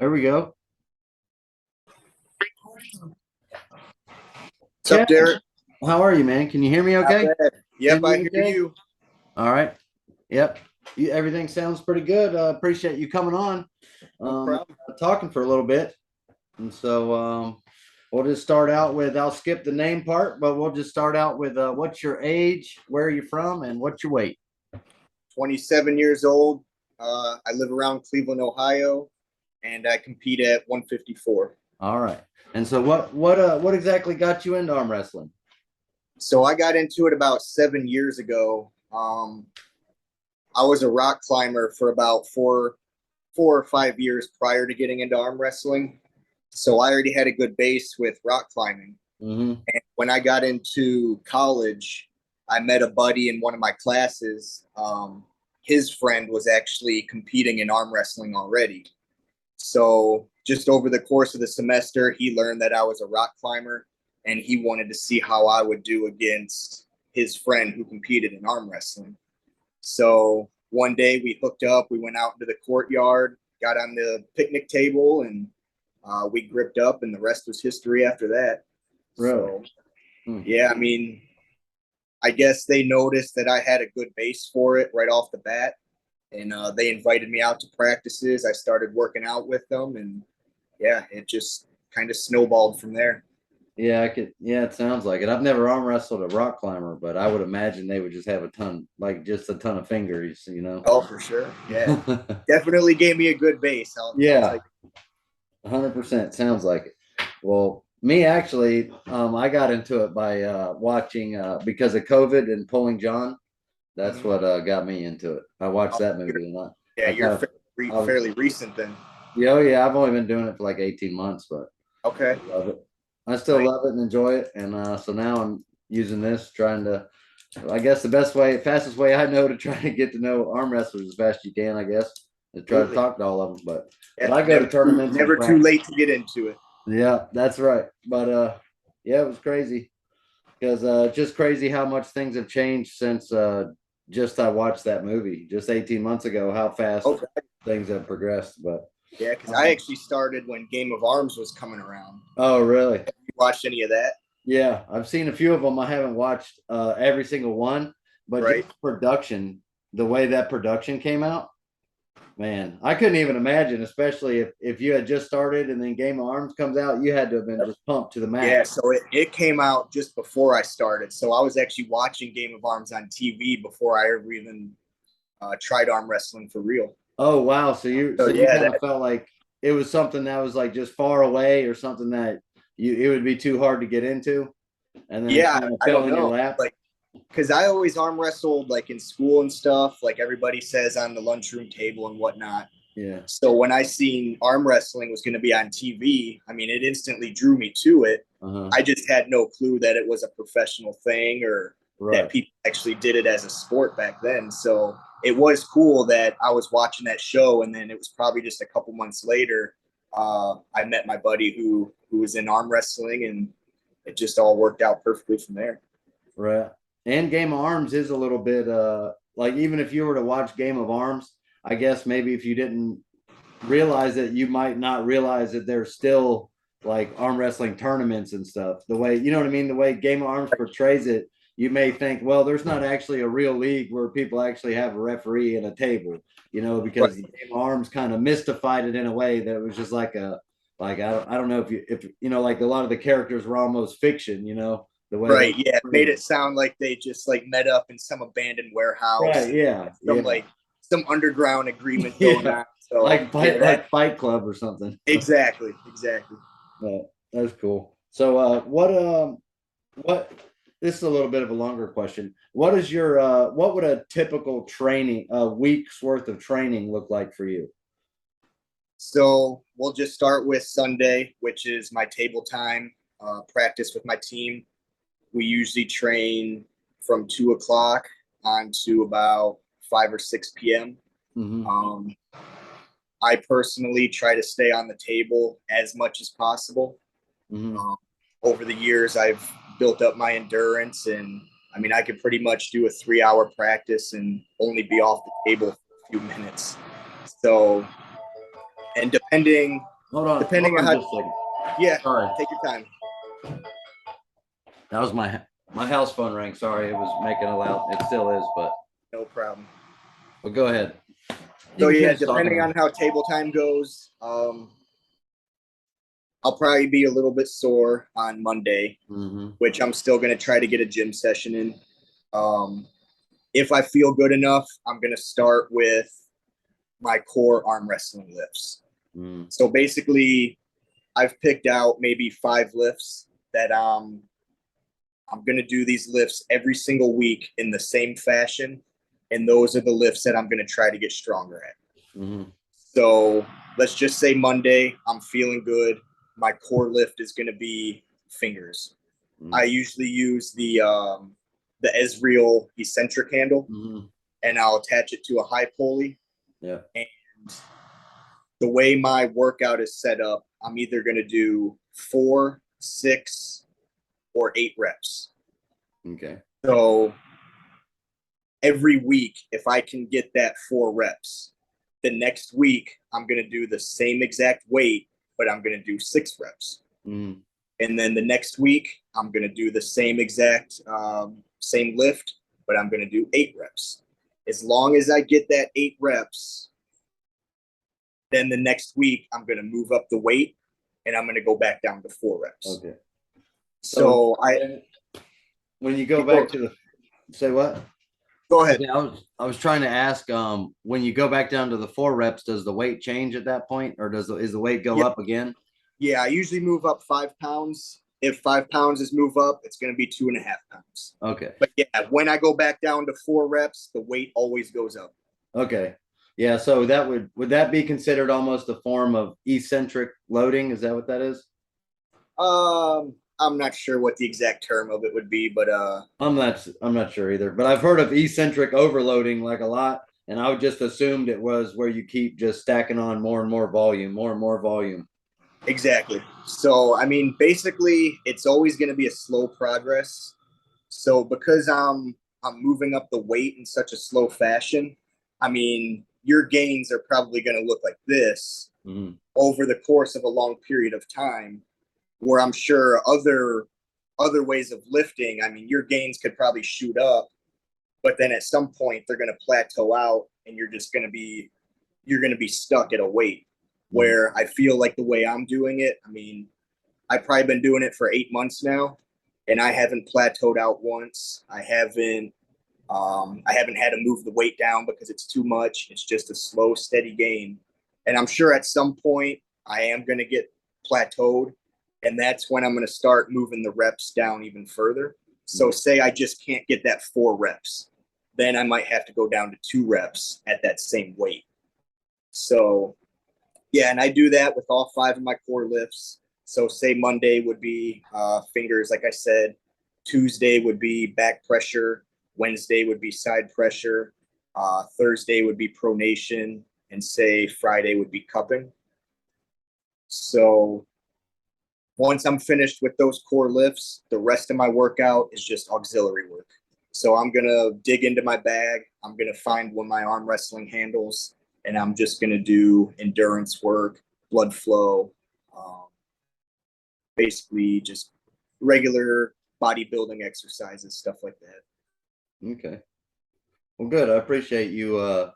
There we go. What's up, Derek? How are you, man? Can you hear me okay? Yep, I hear you. All right. Yep. Everything sounds pretty good. Appreciate you coming on. No problem. Talking for a little bit. And so we'll just start out with, I'll skip the name part, but we'll just start out with what's your age, where are you from, and what's your weight? 27 years old. I live around Cleveland, Ohio, and I compete at 154. All right. And so what exactly got you into arm wrestling? So I got into it about 7 years ago. I was a rock climber for about four or 5 years prior to getting into arm wrestling. So I already had a good base with rock climbing. Mm-hmm. And when I got into college, I met a buddy in one of my classes. His friend was actually competing in arm wrestling already. So just over the course of the semester, he learned that I was a rock climber, and he wanted to see how I would do against his friend who competed in arm wrestling. So one day we hooked up, we went out into the courtyard, got on the picnic table, and we gripped up, and the rest was history after that. Really? So, yeah, I mean, I guess they noticed that I had a good base for it right off the bat, and they invited me out to practices. I started working out with them, and yeah, it just kind of snowballed from there. Yeah, yeah, it sounds like it. I've never arm wrestled a rock climber, but I would imagine they would just have just a ton of fingers, Oh, for sure. Yeah. Definitely gave me a good base. Yeah. 100% sounds like it. Well, me actually, I got into it by watching because of COVID and Pulling John. That's what got me into it. I watched that movie a lot. Yeah, you're fairly recent then. Yeah, oh yeah, I've only been doing it for like 18 months, but okay. I love it. I still love it and enjoy it. And so now I'm using this, trying to, I guess the fastest way I know to try to get to know arm wrestlers as fast as you can, I guess, is try to talk to all of them. But I go to tournaments. Never too late to get into it. Yeah, that's right. But yeah, it was crazy because just crazy how much things have changed since just I watched that movie just 18 months ago, how fast things have progressed. But yeah, because I actually started when Game of Arms was coming around. Oh, really? Have you watched any of that? Yeah, I've seen a few of them. I haven't watched every single one, but just production, the way that production came out, man, I couldn't even imagine, especially if you had just started and then Game of Arms comes out, you had to have been just pumped to the max. Yeah, so it came out just before I started. So I was actually watching Game of Arms on TV before I ever even tried arm wrestling for real. Oh, wow. So you kind of felt like it was something that was like just far away or something that it would be too hard to get into. And then it kind of fell in your lap. Like, because I always arm wrestled like in school and stuff, like everybody says on the lunchroom table and whatnot. Yeah. So when I seen arm wrestling was going to be on TV, I mean, it instantly drew me to it. I just had no clue that it was a professional thing or that people actually did it as a sport back then. So it was cool that I was watching that show, and then it was probably just a couple months later, I met my buddy who was in arm wrestling, and it just all worked out perfectly from there. Right. And Game of Arms is a little bit like, even if you were to watch Game of Arms, I guess maybe if you didn't realize it, you might not realize that there's still like arm wrestling tournaments and stuff. The way, you know what I mean? The way Game of Arms portrays it, you may think, well, there's not actually a real league where people actually have a referee and a table, because Game of Arms kind of mystified it in a way that it was just like I don't know if like a lot of the characters were almost fiction, the way it made it sound like they just like met up in some abandoned warehouse. Right, like some underground agreement going on. So like Fight Club or something. Exactly. That's cool. So what this is a little bit of a longer question. What would a typical training, a week's worth of training look like for you? So we'll just start with Sunday, which is my table time practice with my team. We usually train from 2:00 on to about 5 or 6 p.m. I personally try to stay on the table as much as possible. Over the years, I've built up my endurance, and I mean, I could pretty much do a 3-hour practice and only be off the table for a few minutes. So, and depending depending hold on on how, just a second. yeah, Sorry. take your time. That was my house phone rang. Sorry, it was making a loud. It still is, but No problem. go ahead. You So can yeah, finish talking depending now. on how table time goes, I'll probably be a little bit sore on Monday, which I'm still going to try to get a gym session in. If I feel good enough, I'm going to start with my core arm wrestling lifts. So basically, I've picked out maybe 5 lifts that I'm going to do these lifts every single week in the same fashion. And those are the lifts that I'm going to try to get stronger at. So let's just say Monday, I'm feeling good. My core lift is going to be fingers. I usually use the Ezreal eccentric handle, and I'll attach it to a high pulley. Yeah. And the way my workout is set up, I'm either going to do 4, 6, or 8 reps. Okay. So every week, if I can get that 4 reps, the next week I'm going to do the same exact weight, but I'm going to do 6 reps. And then the next week I'm going to do the same exact same lift, but I'm going to do 8 reps. As long as I get that 8 reps, then the next week I'm going to move up the weight and I'm going to go back down to 4 reps. Okay. So when you go back to the, say what? Go ahead. Okay, I was trying to ask, when you go back down to the 4 reps, does the weight change at that point, or is the weight go up again? Yeah, I usually move up 5 pounds. If 5 pounds is move up, it's going to be 2.5 pounds. Okay. But yeah, when I go back down to 4 reps, the weight always goes up. Okay. Yeah. So that would that be considered almost a form of eccentric loading? Is that what that is? I'm not sure what the exact term of it would be, but I'm not sure either. But I've heard of eccentric overloading like a lot, and I just assumed it was where you keep just stacking on more and more volume, more and more volume. Exactly. So, I mean, basically, it's always going to be a slow progress. So, because I'm moving up the weight in such a slow fashion, I mean, your gains are probably going to look like this over the course of a long period of time. Where I'm sure other ways of lifting, I mean, your gains could probably shoot up, but then at some point they're going to plateau out, and you're going to be stuck at a weight. Where I feel like the way I'm doing it, I mean, I've probably been doing it for 8 months now, and I haven't plateaued out once. I haven't had to move the weight down because it's too much. It's just a slow, steady gain. And I'm sure at some point I am going to get plateaued, and that's when I'm going to start moving the reps down even further. So say I just can't get that 4 reps, then I might have to go down to 2 reps at that same weight. So yeah, and I do that with all 5 of my core lifts. So say Monday would be fingers, like I said. Tuesday would be back pressure. Wednesday would be side pressure. Thursday would be pronation. And say Friday would be cupping. So once I'm finished with those core lifts, the rest of my workout is just auxiliary work. So I'm going to dig into my bag. I'm going to find one of my arm wrestling handles, and I'm just going to do endurance work, blood flow, basically just regular bodybuilding exercises, stuff like that. Okay. Well, good. I appreciate you,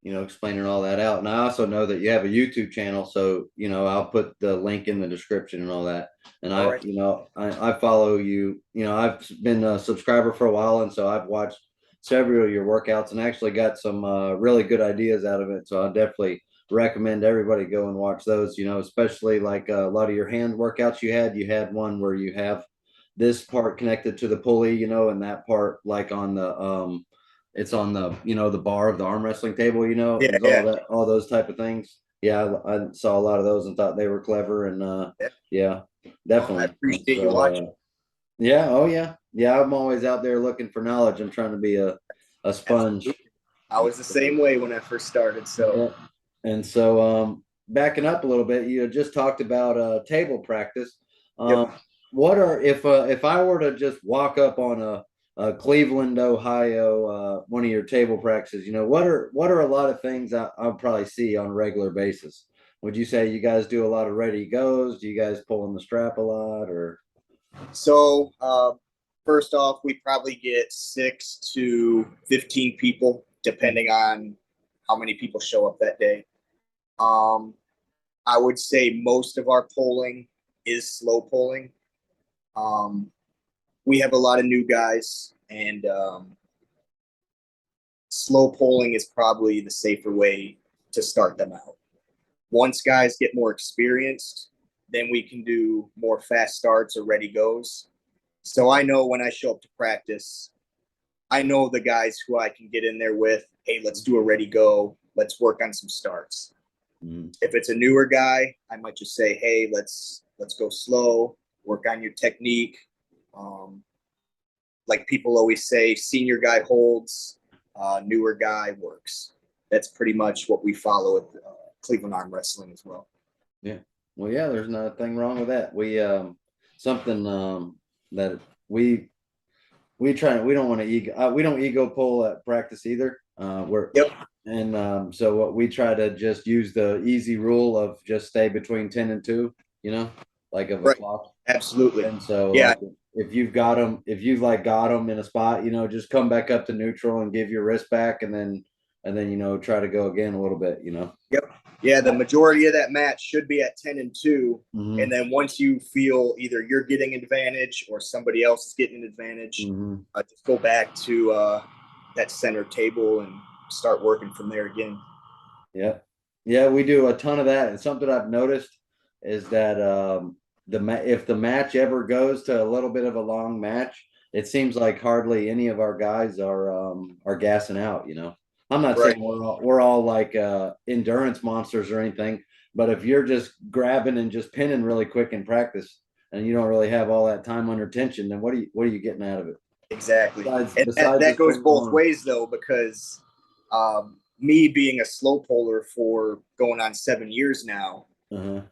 explaining all that out. And I also know that you have a YouTube channel, so I'll put the link in the description and all that. And I follow you. I've been a subscriber for a while, and so I've watched several of your workouts and actually got some really good ideas out of it. So I definitely recommend everybody go and watch those. Especially like a lot of your hand workouts you had. You had one where you have this part connected to the pulley, and that part like on the it's on the the bar of the arm wrestling table, Yeah. all those type of things. Yeah, I saw a lot of those and thought they were clever, and yeah, definitely. I appreciate you So watching. yeah, oh yeah, I'm always out there looking for knowledge. I'm trying to be a sponge. I was the same way when I first started. So Yeah. And so backing up a little bit, you just talked about table practice. yep. What are if I were to just walk up on a Cleveland, Ohio, one of your table practices, what are a lot of things I'll probably see on a regular basis? Would you say you guys do a lot of ready goes? Do you guys pull in the strap a lot, or? So, first off, we probably get 6 to 15 people, depending on how many people show up that day. Um, I would say most of our polling is slow polling. Um, we have a lot of new guys, and slow polling is probably the safer way to start them out. Once guys get more experienced, then we can do more fast starts or ready goes. So I know when I show up to practice, I know the guys who I can get in there with. Hey, let's do a ready go. Let's work on some starts. Mm. If it's a newer guy, I might just say, hey, let's go slow, work on your technique. Like people always say, senior guy holds, newer guy works. That's pretty much what we follow at Cleveland Arm Wrestling as well. Yeah. Well, yeah, there's nothing wrong with that. We something that we try. We don't want to ego. We don't ego pull at practice either. We're Yep. And so what we try to just use the easy rule of just stay between 10 and 2. You know, like of a Right. clock. Absolutely. And so Yeah. like if you've got them, if you've like got them in a spot, you know, just come back up to neutral and give your wrist back, and then you know try to go again a little bit. You know. Yep. Yeah, the majority of that match should be at 10 and 2. Mm-hmm. And then once you feel either you're getting an advantage or somebody else is getting an advantage, Mm-hmm. just go back to that center table and start working from there again. Yeah. Yeah, we do a ton of that. And something I've noticed is that if the match ever goes to a little bit of a long match, it seems like hardly any of our guys are gassing out, you know. I'm not Right. saying we're all like endurance monsters or anything, but if you're just grabbing and just pinning really quick in practice and you don't really have all that time under tension, then what are you getting out of it? Exactly. And Besides that the goes swing both arm. ways, though, because me being a slow puller for going on 7 years now, Uh-huh.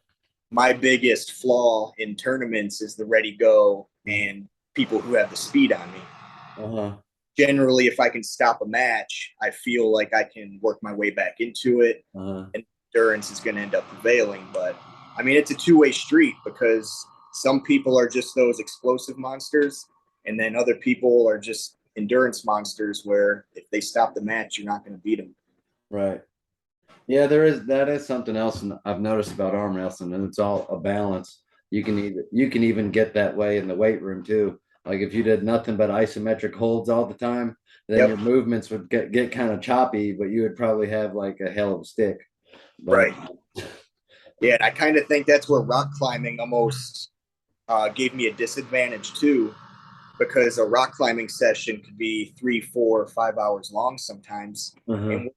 my biggest flaw in tournaments is the ready go and people who have the speed on me. Uh-huh. Generally, if I can stop a match, I feel like I can work my way back into it, Uh-huh. and endurance is going to end up prevailing. But I mean, it's a two-way street because some people are just those explosive monsters, and then other people are just endurance monsters where if they stop the match, you're not going to beat them. Right. Yeah, that is something else I've noticed about arm wrestling, and it's all a balance. You can even get that way in the weight room too. Like if you did nothing but isometric holds all the time, then Yep. your movements would get kind of choppy, but you would probably have like a hell of a stick. But Right. Yeah, and I kind of think that's where rock climbing almost gave me a disadvantage too, because a rock climbing session could be 3, 4, 5 hours long sometimes, uh-huh, and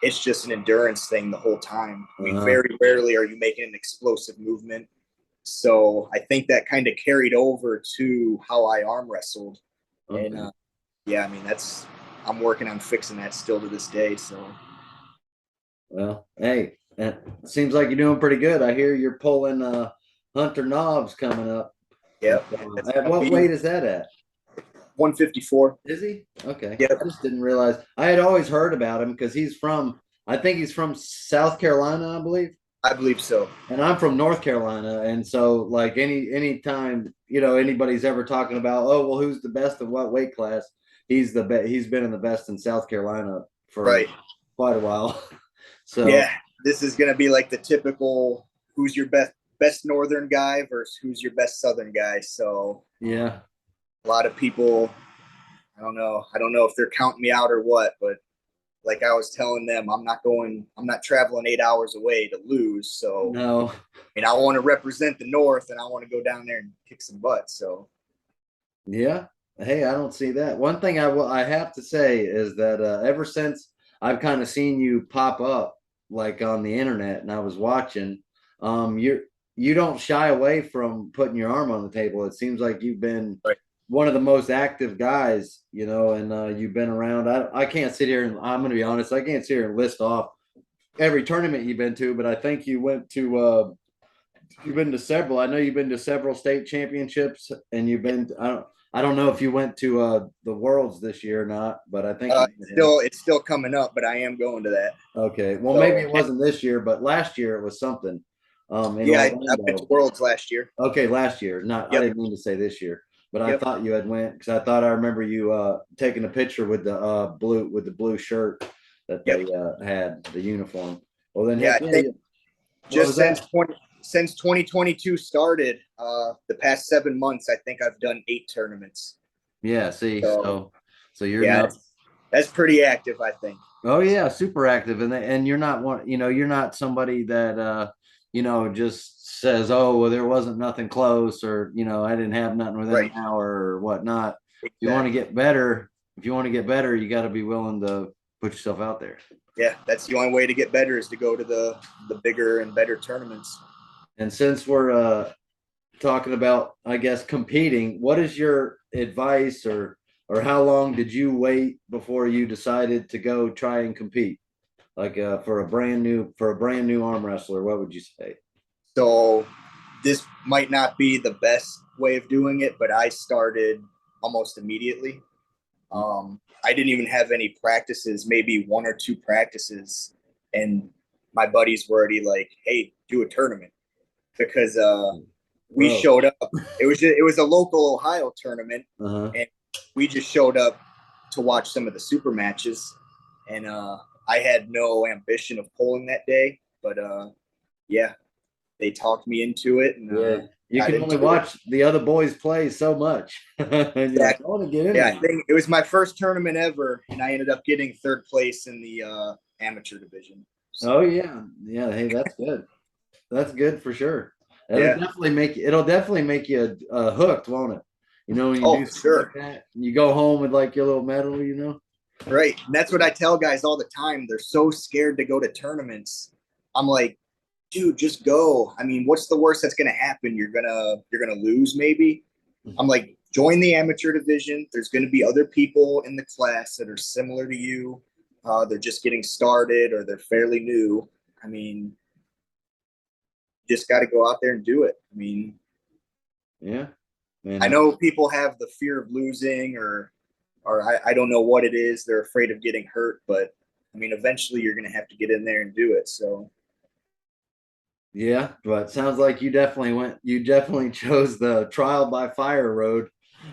it's just an endurance thing the whole time. I mean, uh-huh, very rarely are you making an explosive movement. So I think that kind of carried over to how I arm wrestled, and okay. yeah, I mean I'm working on fixing that still to this day. So Well, hey, it seems like you're doing pretty good. I hear you're pulling Hunter Nobbs coming up. yeah, that's At gonna what be weight is that at? 154. Is he? Okay. Yep, I just didn't realize. I had always heard about him because I think he's from South Carolina, I believe. I believe so. And I'm from North Carolina. And so like anytime, you know, anybody's ever talking about, oh, well, who's the best of what weight class? He's been in the best in South Carolina for Right. quite a while. So Yeah, this is gonna be like the typical who's your best northern guy versus who's your best southern guy. So yeah. a lot of people, I don't know. I don't know if they're counting me out or what, but like I was telling them, I'm not traveling 8 hours away to lose. So, No. I mean, I want to represent the North and I want to go down there and kick some butt. So, Yeah. Hey, I don't see that. One thing I have to say is that ever since I've kind of seen you pop up like on the internet and I was watching, you don't shy away from putting your arm on the table. It seems like you've been right. one of the most active guys, you know, and you've been around. I can't sit here and I'm going to be honest, I can't sit here and list off every tournament you've been to, but I think you've been to several. I know you've been to several state championships, and you've been. I don't know if you went to the Worlds this year or not, but I think you did. It's still coming up, but I am going to that. Okay. Well, maybe So it wasn't this year, but last year it was something in yeah, I went to Orlando. Worlds last year. Okay, last year. Not I Yep. didn't mean to say this year, but I Yep. thought you had went because I thought I remember you taking a picture with the blue shirt that Yep. they had, the uniform. Well then Yeah, heck I yeah, think what was just that? since 2022 started, the past 7 months, I think I've done 8 tournaments. Yeah, see, So so you're yeah, not. that's pretty active, I think. Oh yeah, super active, and you're not one. You're not somebody that just says, "Oh, well, there wasn't nothing close," or I didn't have nothing within an Right. hour or whatnot. If you want to Exactly. get better, you got to be willing to put yourself out there. Yeah, that's the only way to get better is to go to the bigger and better tournaments. And since we're talking about, I guess, competing, what is your advice, or how long did you wait before you decided to go try and compete? Like for a brand new arm wrestler, what would you say? So this might not be the best way of doing it, but I started almost immediately. I didn't even have any practices, maybe 1 or 2 practices, and my buddies were already like, "Hey, do a tournament," because we Bro. showed up. It was a local Ohio tournament, Uh-huh. and we just showed up to watch some of the super matches, and I had no ambition of pulling that day, but yeah, they talked me into it, and Yeah. You got can only into it. watch the other boys play so much. And you're like, I Exactly. want to get in Yeah, there. I think it was my first tournament ever, and I ended up getting third place in the amateur division. Oh So yeah. Yeah. Hey, that's good. That's good for sure. yeah. It'll definitely make you hooked, won't it? When you Oh, do for something like sure. that, you go home with like your little medal. Right. And that's what I tell guys all the time. They're so scared to go to tournaments. I'm like, dude, just go. I mean, what's the worst that's gonna happen? You're gonna lose maybe. I'm like, join the amateur division. There's gonna be other people in the class that are similar to you. They're just getting started or they're fairly new. I mean, just got to go out there and do it. I mean, Yeah. I Man, know people have the fear of losing or I don't know what it is. They're afraid of getting hurt, but I mean, eventually you're going to have to get in there and do it. So, yeah, but sounds like you definitely chose the trial by fire road.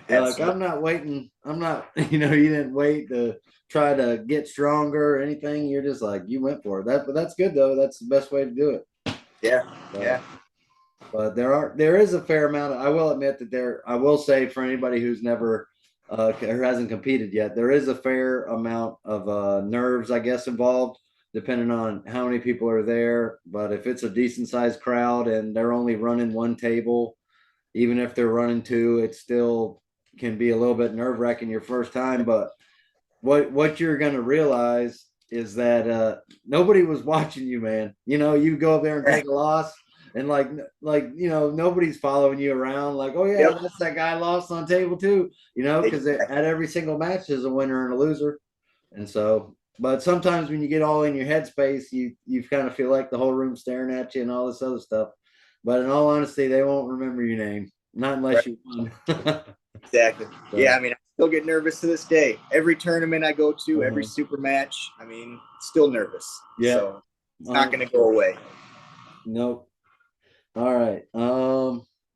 You're like, absolutely. I'm not waiting. I'm not, you didn't wait to try to get stronger or anything. You're just like, you went for it. But that's good though. That's the best way to do it. Yeah. But, Yeah. but there is a fair amount. I will admit that I will say for anybody who's never, or hasn't competed yet, there is a fair amount of nerves, I guess, involved depending on how many people are there. But if it's a decent sized crowd and they're only running one table, even if they're running two, it still can be a little bit nerve wracking your first time. But what you're going to realize is that nobody was watching you, man. You go up there and take a loss, and nobody's following you around. Like, oh yeah, Yep. that's that guy lost on table two. Because at Exactly. every single match there's a winner and a loser. And so, but sometimes when you get all in your headspace, you kind of feel like the whole room staring at you and all this other stuff. But in all honesty, they won't remember your name, not unless Right. you won. Exactly. Yeah. So, I mean, I still get nervous to this day. Every tournament I go to, every uh-huh. super match, I mean, still nervous. Yeah, So it's not going to go 100%. away. Nope. All right.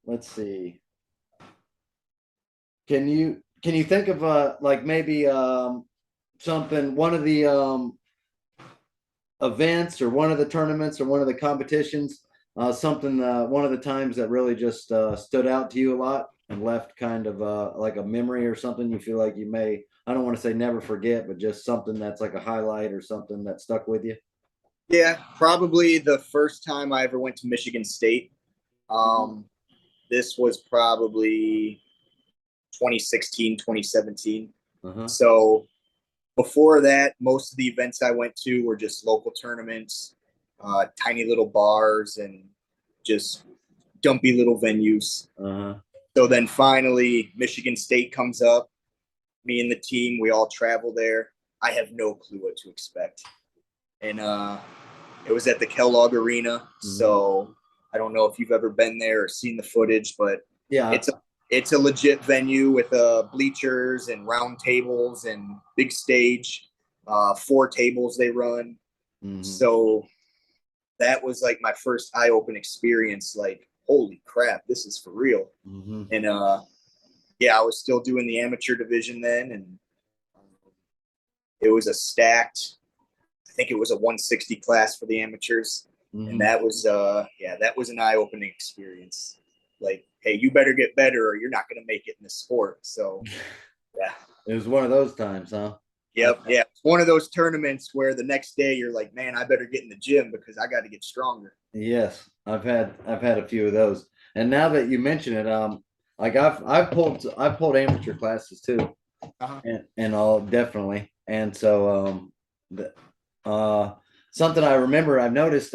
Let's see. Can you think of like maybe something, one of the events or one of the tournaments or one of the competitions, something one of the times that really just stood out to you a lot and left kind of like a memory or something you feel like you may, I don't want to say never forget, but just something that's like a highlight or something that stuck with you. Yeah. Probably the first time I ever went to Michigan State. Mhm. Um, this was probably 2016, 2017. Uh-huh. So before that, most of the events I went to were just local tournaments, tiny little bars, and just dumpy little venues. Uh-huh. So then finally, Michigan State comes up. Me and the team, we all travel there. I have no clue what to expect. And it was at the Kellogg Arena. Hmm. So I don't know if you've ever been there or seen the footage, but Yeah, it's a It's a legit venue with bleachers and round tables and big stage. 4 tables they run. Mm-hmm. So that was like my first eye open experience. Like, holy crap, this is for real. Mm-hmm. And yeah, I was still doing the amateur division then, and it was a stacked. I think it was a 160 class for the amateurs, and Mm-hmm. that was yeah, that was an eye opening experience. Like, hey, you better get better, or you're not going to make it in this sport. So yeah. It was one of those times, huh? I, Yep. Yeah. It's one of those tournaments where the next day you're like, man, I better get in the gym because I got to get stronger. yes, I've had a few of those. And now that you mention it, like I've pulled amateur classes too, Uh-huh. and all definitely. And so the, uh something I remember I've noticed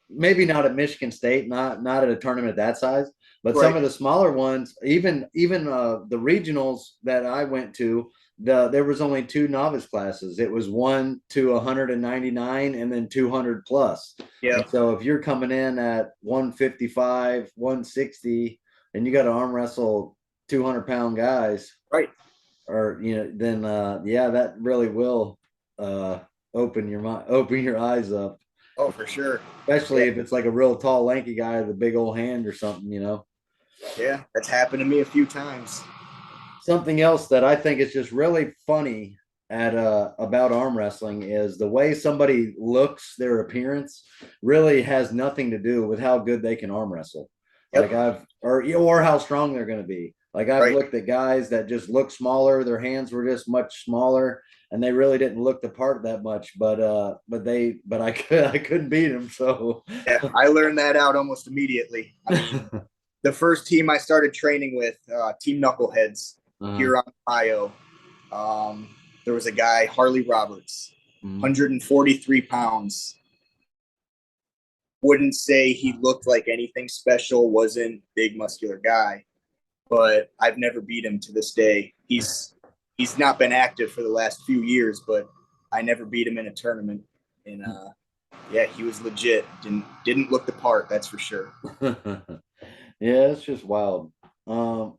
maybe not at Michigan State, not at a tournament that size, but some Right. of the smaller ones, even the regionals that I went to, there was only two novice classes. It was 1 to 199 and then 200 plus. And Yep. so if you're coming in at 155, 160, and you got to arm wrestle 200-pound guys, Right. or then yeah, that really will uh open your eyes up, Oh, for sure. Yeah. especially if it's like a real tall lanky guy with a big old hand or something. Yeah. That's happened to me a few times. Something else that I think is just really funny at about arm wrestling is the way somebody looks, their appearance really has nothing to do with how good they can arm wrestle. Yep. Like or how strong they're going to be. Like I've Right. looked at guys that just look smaller, their hands were just much smaller, and they really didn't look the part that much. But I couldn't beat them. So Yeah. I learned that out almost immediately. I mean, the first team I started training with, Team Knuckleheads uh, here on Ohio, there was a guy, Harley Roberts, mm, 143 pounds. Wouldn't say he looked like anything special, wasn't big muscular guy, but I've never beat him to this day. He's not been active for the last few years, but I never beat him in a tournament. And yeah, he was legit. Didn't look the part, that's for sure. yeah, it's just wild. Um,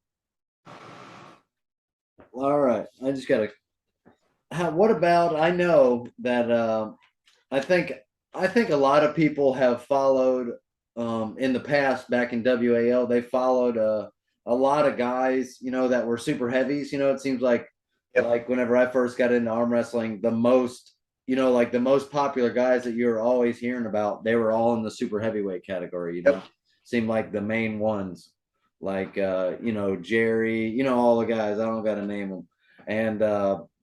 all right, I just gotta. What about? I know that I think I think a lot of people have followed in the past back in WAL. They followed a lot of guys, that were super heavies. It seems Yep. like whenever I first got into arm wrestling, like the most popular guys that you're always hearing about, they were all in the super heavyweight category. Yep. Seemed like the main ones, like Jerry, all the guys. I don't got to name them, and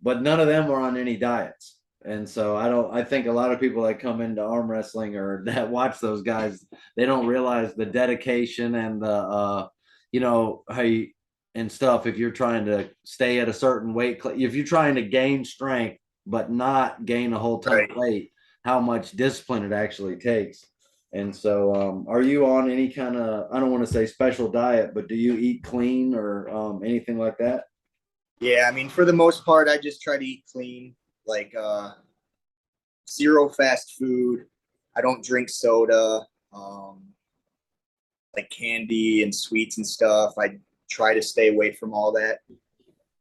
but none of them were on any diets. And so I think a lot of people that come into arm wrestling or that watch those guys, they don't realize the dedication and the how you and stuff. If you're trying to stay at a certain weight, if you're trying to gain strength but not gain a whole ton Right. of weight, how much discipline it actually takes. And so are you on any kind of, I don't want to say special diet, but do you eat clean or anything like that? Yeah, I mean, for the most part, I just try to eat clean, like zero fast food. I don't drink soda, um, like candy and sweets and stuff. I try to stay away from all that.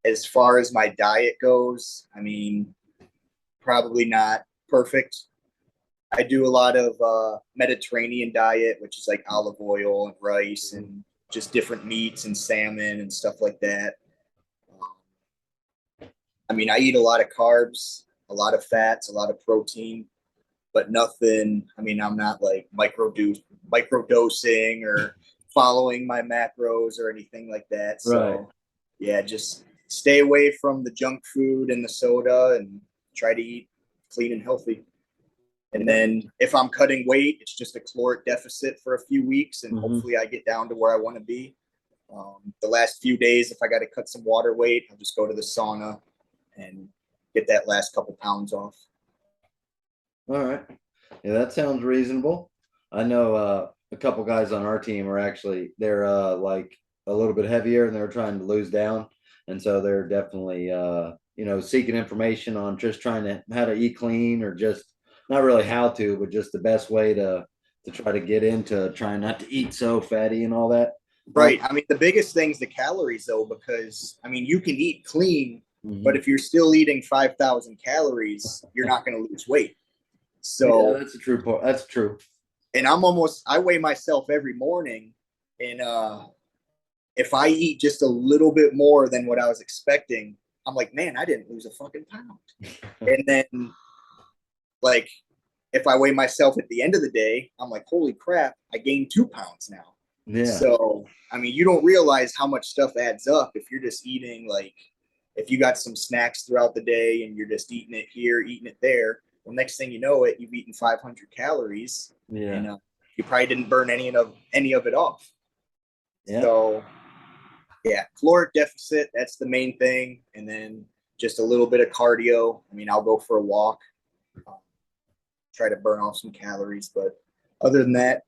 As far as my diet goes, I mean, probably not perfect. I do a lot of Mediterranean diet, which is like olive oil and rice and just different meats and salmon and stuff like that. I mean, I eat a lot of carbs, a lot of fats, a lot of protein, but nothing. I mean, I'm not like microdosing or following my macros or anything like that. Right. So, yeah, just stay away from the junk food and the soda and try to eat clean and healthy. And Yeah. then if I'm cutting weight, it's just a caloric deficit for a few weeks, and Mm-hmm. hopefully I get down to where I want to be. The last few days, if I got to cut some water weight, I'll just go to the sauna and get that last couple pounds off. All right. Yeah, that sounds reasonable. I know a couple guys on our team are actually they're like a little bit heavier and they're trying to lose down. And so they're definitely seeking information on just trying to how to eat clean or just not really how to, but just the best way to try to get into trying not to eat so fatty and all that. Right. I mean, the biggest thing's the calories, though, because I mean, you can eat clean, but Mhm. if you're still eating 5,000 calories, you're not going to lose weight. Yeah, So, that's a true point. That's true. and I weigh myself every morning, and if I eat just a little bit more than what I was expecting, I'm like, man, I didn't lose a fucking pound. And then, like, if I weigh myself at the end of the day, I'm like, holy crap, I gained 2 pounds now. Yeah. So, I mean, you don't realize how much stuff adds up if you're just eating, like, if you got some snacks throughout the day and you're just eating it here, eating it there. Well, next thing you know it, you've eaten 500 calories, Yeah. and you probably didn't burn any of it off. Yeah. So, yeah, caloric deficit, that's the main thing. And then just a little bit of cardio. I mean, I'll go for a walk, try to burn off some calories, but other than that,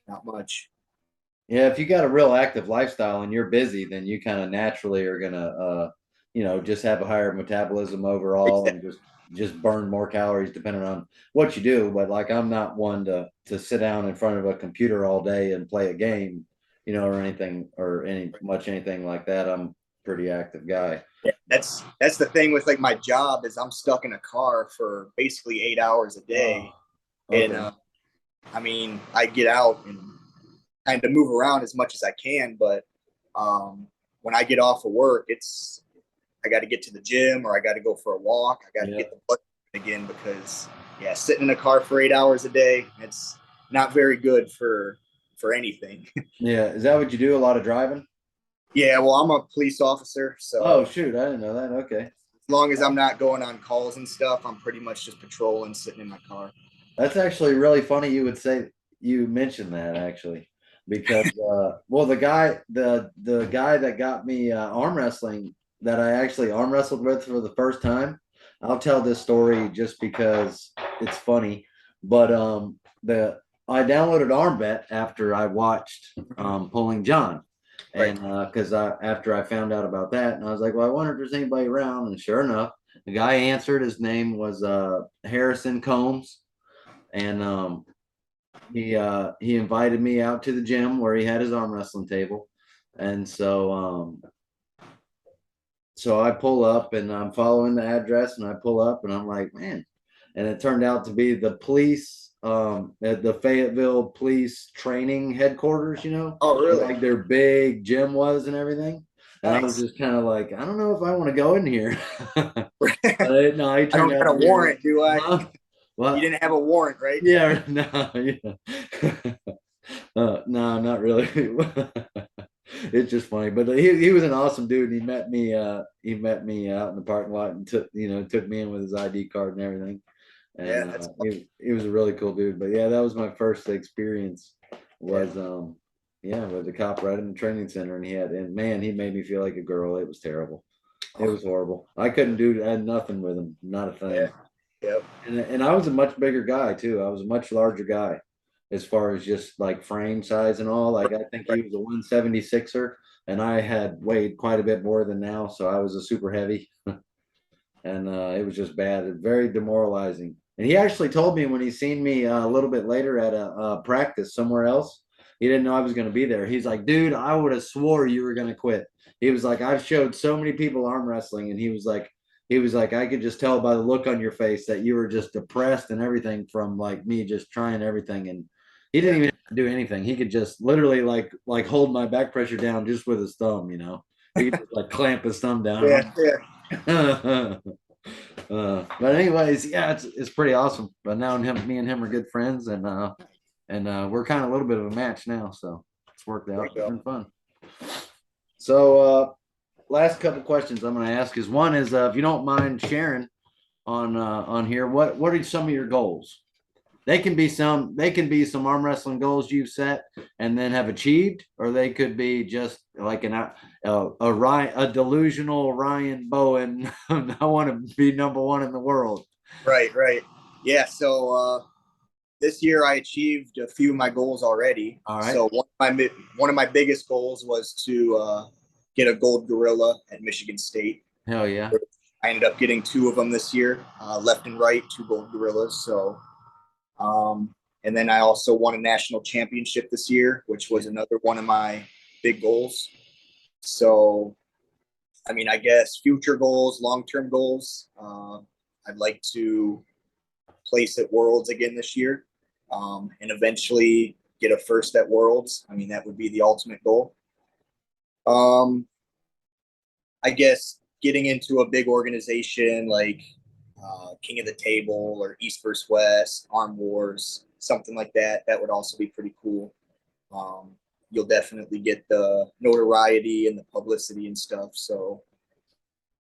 not much. Yeah, if you got a real active lifestyle and you're busy, then you kind of naturally are gonna, just have a higher metabolism overall and just burn more calories depending on what you do. But like, I'm not one to sit down in front of a computer all day and play a game, or anything or anything like that. I'm a pretty active guy. Yeah, that's the thing with like my job is I'm stuck in a car for basically 8 hours a day, Oh, and okay. I mean I get out and kind of move around as much as I can, but when I get off of work, it's I got to get to the gym or I got to go for a walk. I got to Yeah. get the blood again because yeah, sitting in a car for 8 hours a day, it's not very good for anything. Yeah. Is that what you do? A lot of driving? Yeah, well, I'm a police officer, Oh, so shoot. I didn't know that. Okay. as long as I'm not going on calls and stuff, I'm pretty much just patrolling, sitting in my car. That's actually really funny you would say you mentioned that actually because well the guy that got me arm wrestling that I actually arm wrestled with for the first time. I'll tell this story just because it's funny, but the I downloaded Arm Bet after I watched Pulling John. Right. And because after I found out about that, and I was like, well, I wonder if there's anybody around. And sure enough, the guy answered. His name was Harrison Combs, and he invited me out to the gym where he had his arm wrestling table, and so I pull up and I'm following the address, and I pull up and I'm like, man, and it turned out to be the police at the Fayetteville Police Training Headquarters, Oh, where really? like their big gym was and everything. And I was Nice. just kind of like, I don't know if I want to go in here. I No, he turned don't out got to a be really, warrant, do I? huh? You What? didn't have a warrant, right? Yeah, no, yeah. No, not really. It's just funny, but he was an awesome dude. He met me out in the parking lot and took me in with his ID card and everything. And Yeah, that's he was a really cool dude. But yeah, that was my first experience. yeah. Was yeah, with the cop right in the training center, and man, he made me feel like a girl. It was terrible. It Oh, was horrible. I had nothing with him, not a yeah. thing. Yep. And I was a much bigger guy too. I was a much larger guy as far as just like frame size and all. Like I think Right. he was a 176er and I had weighed quite a bit more than now, so I was a super heavy. And it was just bad, very demoralizing. And he actually told me when he seen me a little bit later at a practice somewhere else, he didn't know I was going to be there. He's like, dude, I would have swore you were going to quit. He was like, I've showed so many people arm wrestling, and he was like, I could just tell by the look on your face that you were just depressed and everything from like me just trying everything. And he didn't Yeah. even have to do anything. He could just literally like hold my back pressure down just with his thumb. He could just like clamp his thumb down. Yeah. Yeah. But anyways, yeah, it's pretty awesome. But now me and him are good friends, and we're kind of a little bit of a match now, so it's worked There you out. It's go. been fun. So, last couple questions I'm going to ask is one is if you don't mind sharing on here, what are some of your goals? They can be some arm wrestling goals you've set and then have achieved, or they could be just like a delusional Ryan Bowen. I want to be number one in the world. Right. Right. Yeah. So this year I achieved a few of my goals already. All right. So one of my biggest goals was to get a gold gorilla at Michigan State. Hell yeah. I ended up getting two of them this year, left and right, two gold gorillas. So, and then I also won a national championship this year, which was another one of my big goals. So, I mean, I guess future goals, long-term goals. I'd like to place at Worlds again this year, and eventually get a first at Worlds. I mean, that would be the ultimate goal. Um, I guess getting into a big organization like King of the Table or East vs. West, Arm Wars, something like that, that would also be pretty cool. Um, you'll definitely get the notoriety and the publicity and stuff. So,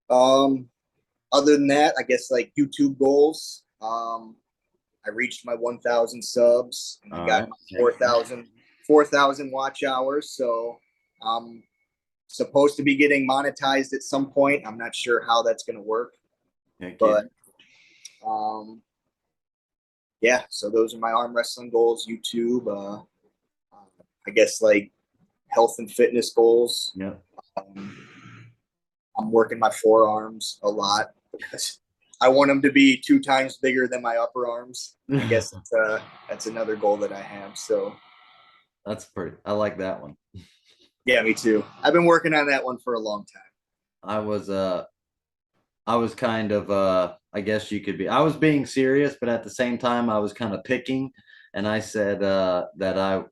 um, other than that, I guess like YouTube goals. I reached my 1,000 subs and I got my 4,000 watch hours. So I'm supposed to be getting monetized at some point. I'm not sure how that's going to work, but yeah. So those are my arm wrestling goals. YouTube. I guess like health and fitness goals. Yeah. I'm working my forearms a lot because I want them to be 2 times bigger than my upper arms. I guess that's another goal that I have. So that's pretty. I like that one. Yeah, me too. I've been working on that one for a long time. I was kind of I guess you could be. I was being serious, but at the same time, I was kind of picking, and I said that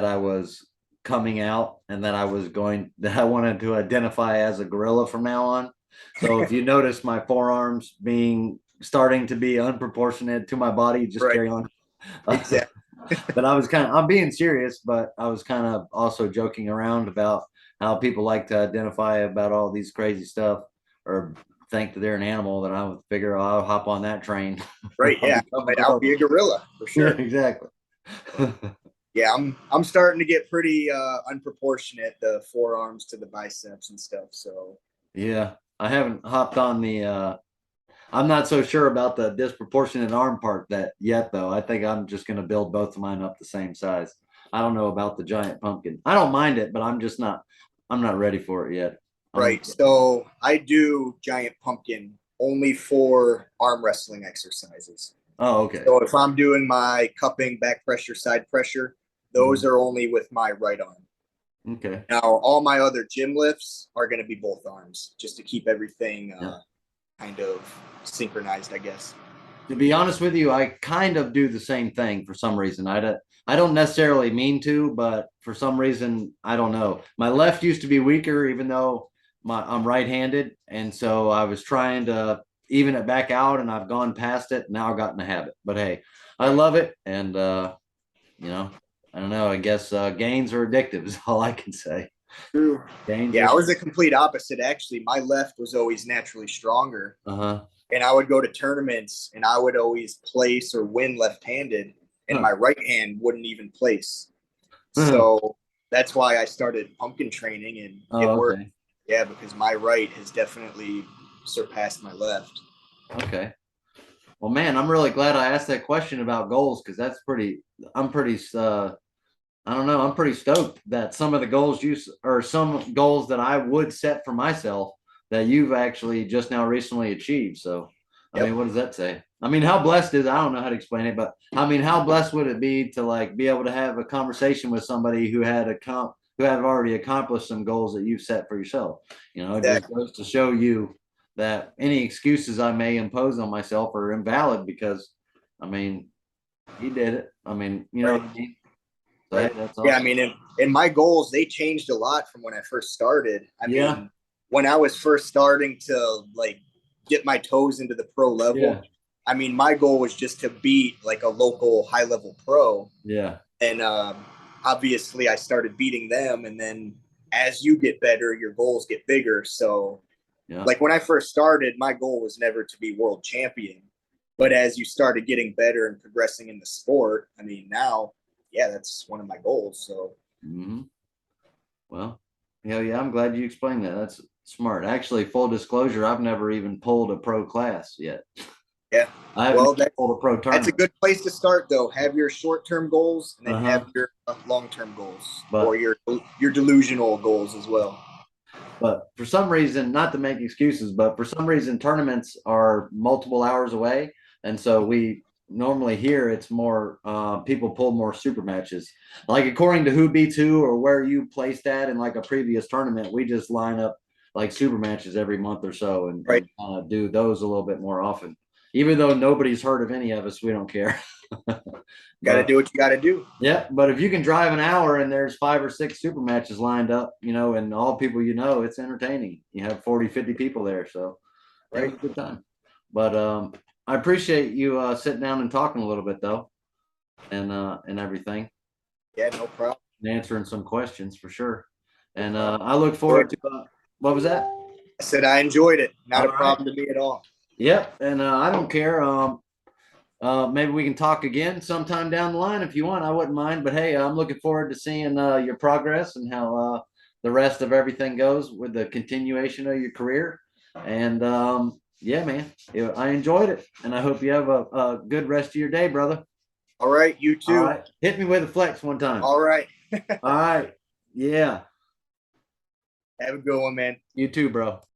I was coming out and that I wanted to identify as a gorilla from now on. So if you notice my forearms starting to be unproportionate to my body, just Right. carry on. Exactly. But I'm being serious, but I was kind of also joking around about how people like to identify about all these crazy stuff or think that they're an animal. That I would figure I'll hop on that train. Right. Yeah. I'll be a gorilla for sure. Yeah, exactly. Yeah, I'm starting to get pretty unproportionate, the forearms to the biceps and stuff. So yeah, I haven't hopped on the I'm not so sure about the disproportionate arm part that yet though. I think I'm just going to build both of mine up the same size. I don't know about the giant pumpkin. I don't mind it, but I'm not ready for it yet. Right. So I do giant pumpkin only for arm wrestling exercises. Oh, okay. So if I'm doing my cupping, back pressure, side pressure, those are only with my right arm. Okay. Now, all my other gym lifts are going to be both arms, just to keep everything kind of synchronized, I guess. To be honest with you, I kind of do the same thing for some reason. I don't necessarily mean to, but for some reason, I don't know. My left used to be weaker, even though I'm right-handed, and so I was trying to even it back out, and I've gone past it. Now I've gotten the habit. But hey, I love it, and I don't know. I guess gains are addictive is all I can say. True. Gains. Yeah, I was the complete opposite. Actually, my left was always naturally stronger. Uh-huh. And I would go to tournaments and I would always place or win left-handed, and my right hand wouldn't even place. So that's why I started pumpkin training, and it worked. Okay. Yeah, because my right has definitely surpassed my left. Okay. Well, man, I'm really glad I asked that question about goals because I'm pretty I don't know, I'm pretty stoked that some of the goals some goals that I would set for myself that you've actually just now recently achieved. So, I mean, what does that say? I mean, how blessed I don't know how to explain it, but I mean, how blessed would it be to like be able to have a conversation with somebody who had already accomplished some goals that you've set for yourself? You know, it just goes to show you that any excuses I may impose on myself are invalid because, I mean, he did it. I mean, you know what I mean? So, right. That's awesome. Yeah, I mean, and my goals, they changed a lot from when I first started. I mean, when I was first starting to like get my toes into the pro level, I mean, my goal was just to beat like a local high level pro. Yeah. And obviously I started beating them. And then as you get better, your goals get bigger. So like when I first started, my goal was never to be world champion. But as you started getting better and progressing in the sport, I mean, now, that's one of my goals. So, well, yeah, I'm glad you explained that. That's smart. Actually, full disclosure, I've never even pulled a pro class yet. Yeah. I haven't pulled a pro tournament. That's a good place to start, though. Have your short-term goals and then have your long-term goals or your delusional goals as well. But for some reason, not to make excuses, but for some reason, tournaments are multiple hours away. And so we normally here it's more people pull more super matches. Like according to who beats who or where you placed at in like a previous tournament, we just line up like super matches every month or so and, Right. do those a little bit more often. Even though nobody's heard of any of us, we don't care. Got to But do what you got to do. yeah, but if you can drive an hour and there's 5 or 6 super matches lined up, you know, and all people you know, it's entertaining. You have 40, 50 people there. So it was Right. a good time. But I appreciate you sitting down and talking a little bit though, and everything, Yeah, no problem. and answering some questions for sure. And I look forward to what was that? I said I enjoyed it. Not All a right. problem to me at all. Yep. And I don't care. Maybe we can talk again sometime down the line if you want. I wouldn't mind. But hey, I'm looking forward to seeing your progress and how the rest of everything goes with the continuation of your career. And yeah, man, I enjoyed it, and I hope you have a good rest of your day, brother. All right. You All too. right, hit me with a flex one time. All right. All right, yeah, Have a good one, man. you too, bro.